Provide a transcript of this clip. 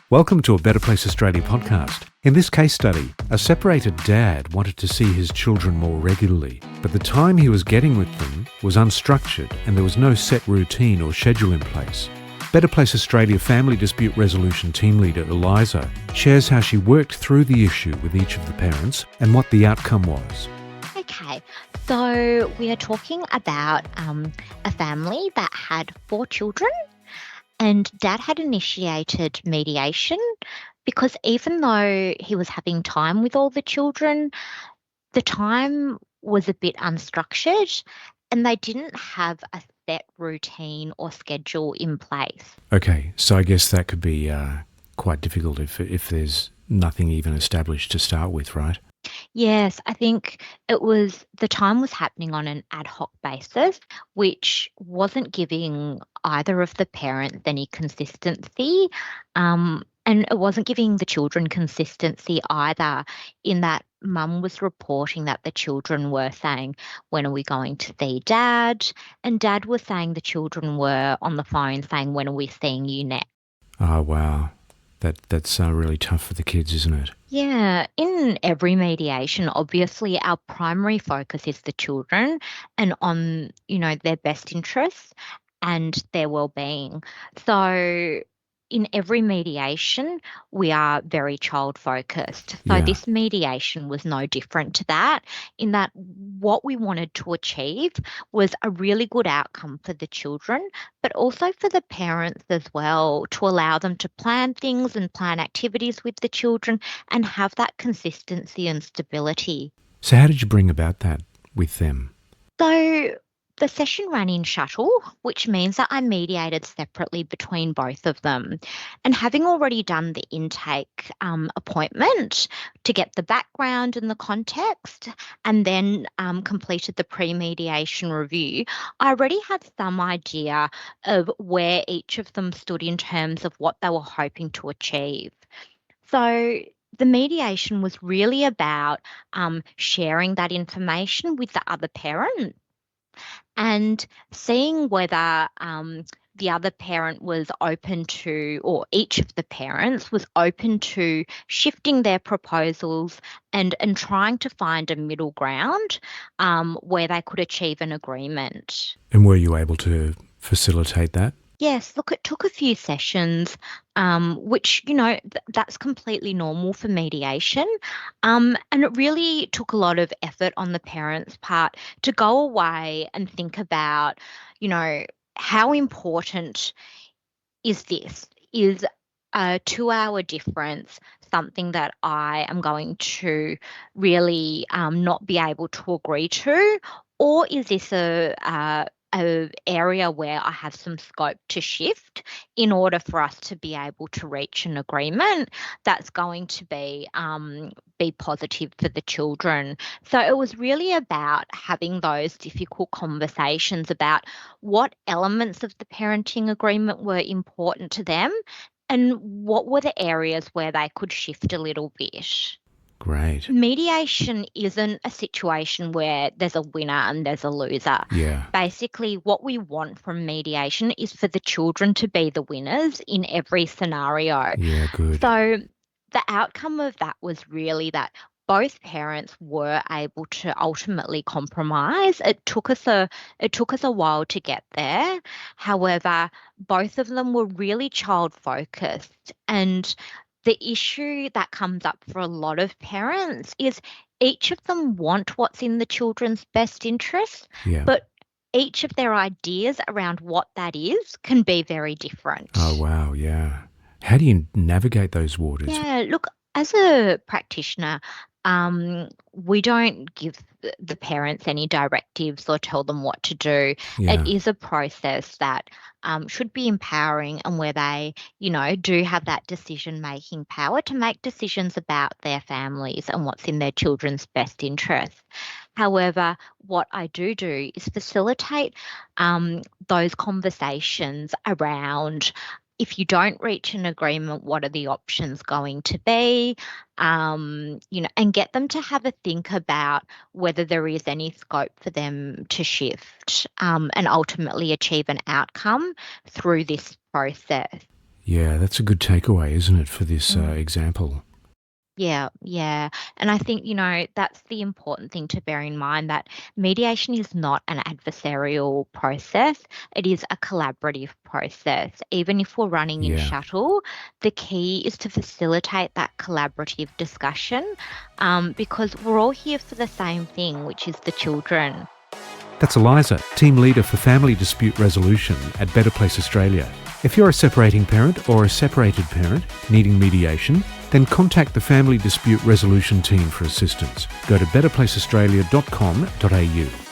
Welcome to a Better Place Australia podcast. In this case study, a separated dad wanted to see his children more regularly, but the time he was getting with them was unstructured and there was no set routine or schedule in place. Better Place Australia Family Dispute Resolution Team Leader Eliza shares how she worked through the issue with each of the parents and what the outcome was. Okay, so we are talking about a family that had 4 children, and Dad had initiated mediation because even though he was having time with all the children, the time was a bit unstructured and they didn't have a set routine or schedule in place. Okay, so I guess that could be quite difficult if there's nothing even established to start with, right? Yes, I think the time was happening on an ad hoc basis, which wasn't giving either of the parents any consistency. And it wasn't giving the children consistency either, in that mum was reporting that the children were saying, "When are we going to see Dad?" And Dad was saying the children were on the phone saying, "When are we seeing you next?" Oh, wow. That's really tough for the kids, isn't it? Yeah, in every mediation, obviously our primary focus is the children and on, their best interests and their well-being. So in every mediation, we are very child focused. So Yeah. this mediation was no different to that, in that what we wanted to achieve was a really good outcome for the children, but also for the parents as well, to allow them to plan things and plan activities with the children and have that consistency and stability. So how did you bring about that with them? So the session ran in shuttle, which means that I mediated separately between both of them. And having already done the intake appointment to get the background and the context, and then completed the pre-mediation review, I already had some idea of where each of them stood in terms of what they were hoping to achieve. So the mediation was really about sharing that information with the other parent and seeing whether the other parent was open to, or each of the parents was open to shifting their proposals and trying to find a middle ground where they could achieve an agreement. And were you able to facilitate that? Yes, look, it took a few sessions, which, that's completely normal for mediation. And it really took a lot of effort on the parents' part to go away and think about, how important is this? Is a 2-hour difference something that I am going to really not be able to agree to? Or is this a area where I have some scope to shift in order for us to be able to reach an agreement that's going to be positive for the children? So it was really about having those difficult conversations about what elements of the parenting agreement were important to them and what were the areas where they could shift a little bit. Great. Mediation isn't a situation where there's a winner and there's a loser. Yeah. Basically, what we want from mediation is for the children to be the winners in every scenario. Yeah, good. So the outcome of that was really that both parents were able to ultimately compromise. It took us a while to get there. However, both of them were really child focused, and the issue that comes up for a lot of parents is each of them want what's in the children's best interest, Yeah. but each of their ideas around what that is can be very different. Oh, wow, yeah. How do you navigate those waters? Yeah, look, as a practitioner, we don't give the parents any directives or tell them what to do. Yeah. It is a process that should be empowering, and where they, do have that decision-making power to make decisions about their families and what's in their children's best interests. However, what I do is facilitate those conversations around, if you don't reach an agreement, what are the options going to be? And get them to have a think about whether there is any scope for them to shift and ultimately achieve an outcome through this process. Yeah, that's a good takeaway, isn't it, for this example? Yeah, yeah. And I think, that's the important thing to bear in mind, that mediation is not an adversarial process. It is a collaborative process. Even if we're running in Yeah. shuttle, the key is to facilitate that collaborative discussion, because we're all here for the same thing, which is the children. That's Eliza, Team Leader for Family Dispute Resolution at Better Place Australia. If you're a separating parent or a separated parent needing mediation, then contact the Family Dispute Resolution team for assistance. Go to betterplaceaustralia.com.au.